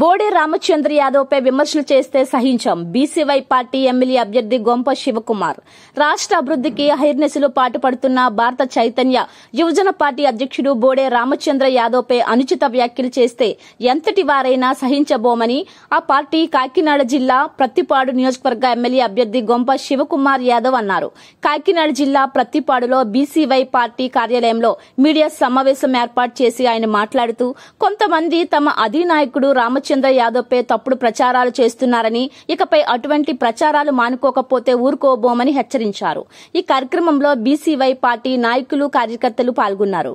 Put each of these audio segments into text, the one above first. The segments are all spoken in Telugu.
బోడే రామచంద్ర యాదవ్ పై విమర్శలు చేస్తే సహించాం. బీసీవై పార్టీ ఎమ్మెల్యే అభ్యర్థి గొంప శివకుమార్. రాష్ట్ర అభివృద్ధికి అహర్నిశలు పాటుపడుతున్న భారత చైతన్య యువజన పార్టీ అధ్యక్షుడు బోడే రామచంద్ర యాదవ్ పై అనుచిత వ్యాఖ్యలు చేస్తే ఎంతటి వారైనా సహించబోమని ఆ పార్టీ కాకినాడ జిల్లా ప్రత్తిపాడు నియోజకవర్గ ఎమ్మెల్యే అభ్యర్థి గొంప శివకుమార్ యాదవ్ అన్నారు. కాకినాడ జిల్లా ప్రత్తిపాడులో బీసీవై పార్టీ కార్యాలయంలో మీడియా సమావేశం ఏర్పాటు చేసి ఆయన మాట్లాడుతూ కొంతమంది తమ అధినాయకుడు రామచంద్ర యాదవ్ పై తప్పుడు ప్రచారాలు చేస్తున్నారని, ఇకపై అటువంటి ప్రచారాలు మానుకోకపోతే ఊరుకోబోమని హెచ్చరించారు. ఈ కార్యక్రమంలో బీసీవై పార్టీ నాయకులు, కార్యకర్తలు పాల్గొన్నారు.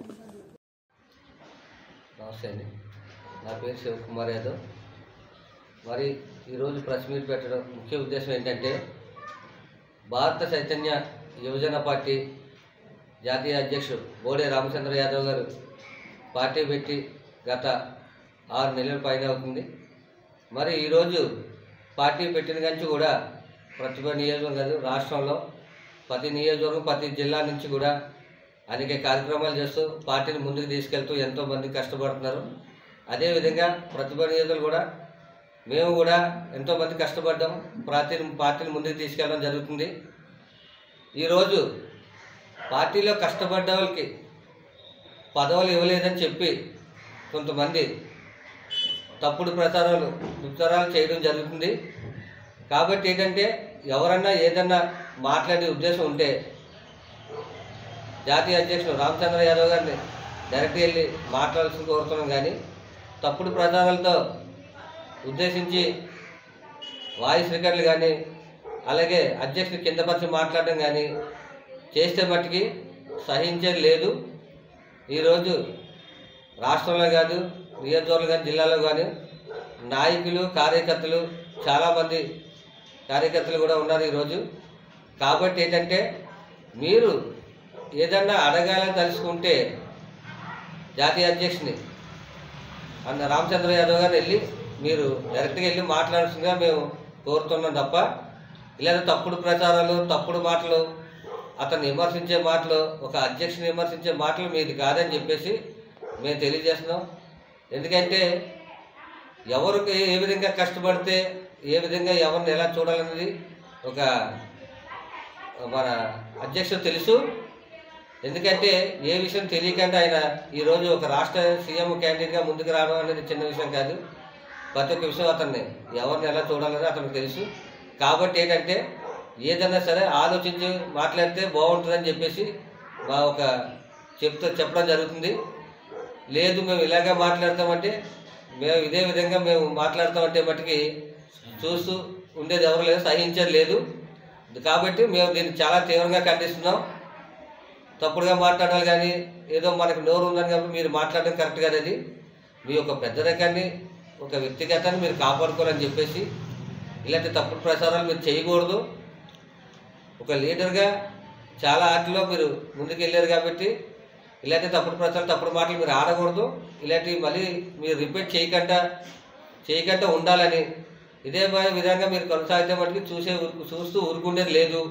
నా పేరు శివకుమార్ యాదవ్. మరి ఈరోజు ప్రెస్ మీట్ పెట్టడం ముఖ్య ఉద్దేశం ఏంటంటే, భారత చైతన్య యువజన పార్టీ జాతీయ అధ్యక్షుడు బోడే రామచంద్ర యాదవ్ గారు పార్టీ పెట్టి గత 6 నెలల పైన అవుతుంది. మరి ఈరోజు పార్టీ పెట్టిన నుంచి కూడా ప్రతిభ నియోజకవర్గం రాష్ట్రంలో ప్రతి నియోజకవర్గం ప్రతి జిల్లా నుంచి కూడా అనేక కార్యక్రమాలు చేస్తూ పార్టీని ముందుకు తీసుకెళ్తూ ఎంతోమంది కష్టపడుతున్నారు. అదేవిధంగా ప్రతిభ నియోజకవర్గం కూడా మేము కూడా ఎంతోమంది కష్టపడ్డాం, పార్టీని ముందుకు తీసుకెళ్ళడం జరుగుతుంది. ఈరోజు పార్టీలో కష్టపడ్డ వాళ్ళకి పదవులు ఇవ్వలేదని చెప్పి కొంతమంది తప్పుడు ప్రచారాలు చేయడం జరుగుతుంది. కాబట్టి ఏంటంటే, ఎవరన్నా ఏదన్నా మాట్లాడే ఉద్దేశం ఉంటే జాతీయ అధ్యక్షుడు రామచంద్ర యాదవ్ గారిని డైరెక్ట్గా వెళ్ళి మాట్లాడాల్సి కోరుతున్నాం. కానీ తప్పుడు ప్రచారాలతో ఉద్దేశించి వాయిస్ రికార్డులు కానీ అలాగే అధ్యక్షుడు కిందపరిచి మాట్లాడడం కానీ చేస్తే మట్టుకి సహించేది లేదు. ఈరోజు రాష్ట్రంలో కాదు, నియోజకవర్గం కానీ జిల్లాలో కానీ నాయకులు, కార్యకర్తలు చాలామంది కార్యకర్తలు కూడా ఉన్నారు ఈరోజు. కాబట్టి ఏంటంటే, మీరు ఏదన్నా అడగాలని తలుచుకుంటే జాతీయ అధ్యక్షుని అన్న రామచంద్ర యాదవ్ గారిని వెళ్ళి మీరు డైరెక్ట్గా వెళ్ళి మాట్లాడాల్సిందిగా మేము కోరుతున్నాం తప్ప, ఇలాంటి తప్పుడు ప్రచారాలు, తప్పుడు మాటలు, అతన్ని విమర్శించే మాటలు, ఒక అధ్యక్షుని విమర్శించే మాటలు మీది కాదని చెప్పేసి మేము తెలియజేస్తున్నాం. ఎందుకంటే ఎవరికి ఏ విధంగా కష్టపడితే ఏ విధంగా ఎవరిని ఎలా చూడాలనేది ఒక మన అధ్యక్షుడు తెలుసు. ఎందుకంటే ఏ విషయం తెలియకుండా ఆయన ఈరోజు ఒక రాష్ట్ర సీఎం క్యాండిడేట్గా ముందుకు రావడం అనేది చిన్న విషయం కాదు. ప్రతి ఒక్క విషయం అతన్ని ఎవరిని ఎలా చూడాలని అతనికి తెలుసు. కాబట్టి ఏంటంటే, ఏదైనా సరే ఆలోచించి మాట్లాడితే బాగుంటుందని చెప్పేసి మా ఒక చెప్పడం జరుగుతుంది. లేదు మేము ఇలాగే మాట్లాడతామంటే, మేము ఇదే విధంగా మేము మాట్లాడతామంటే మట్టుకి చూస్తూ ఉండేది ఎవరు లేదు, సహించేది లేదు. కాబట్టి మేము దీన్ని చాలా తీవ్రంగా ఖండిస్తున్నాం. తప్పుడుగా మాట్లాడాలి కానీ ఏదో మనకు నోరు ఉందని కాబట్టి మీరు మాట్లాడడం కరెక్ట్ కాదు. అది మీ యొక్క పెద్ద రకాన్ని, ఒక వ్యక్తిగతాన్ని మీరు కాపాడుకోవాలని చెప్పేసి ఇలాంటి తప్పుడు ప్రచారాలు మీరు చేయకూడదు. ఒక లీడర్గా చాలా ఆటలో మీరు ముందుకు వెళ్ళారు కాబట్టి ఇలాంటి తప్పుడు ప్రచారాలు, తప్పుడు మాటలు మీరు ఆడకూడదు. ఇలాంటివి మళ్ళీ మీరు రిపీట్ చేయకుండా ఉండాలని, ఇదే విధంగా మీరు కొనసాగితే మటుకు చూస్తూ ఊరుకుండేది లేదు.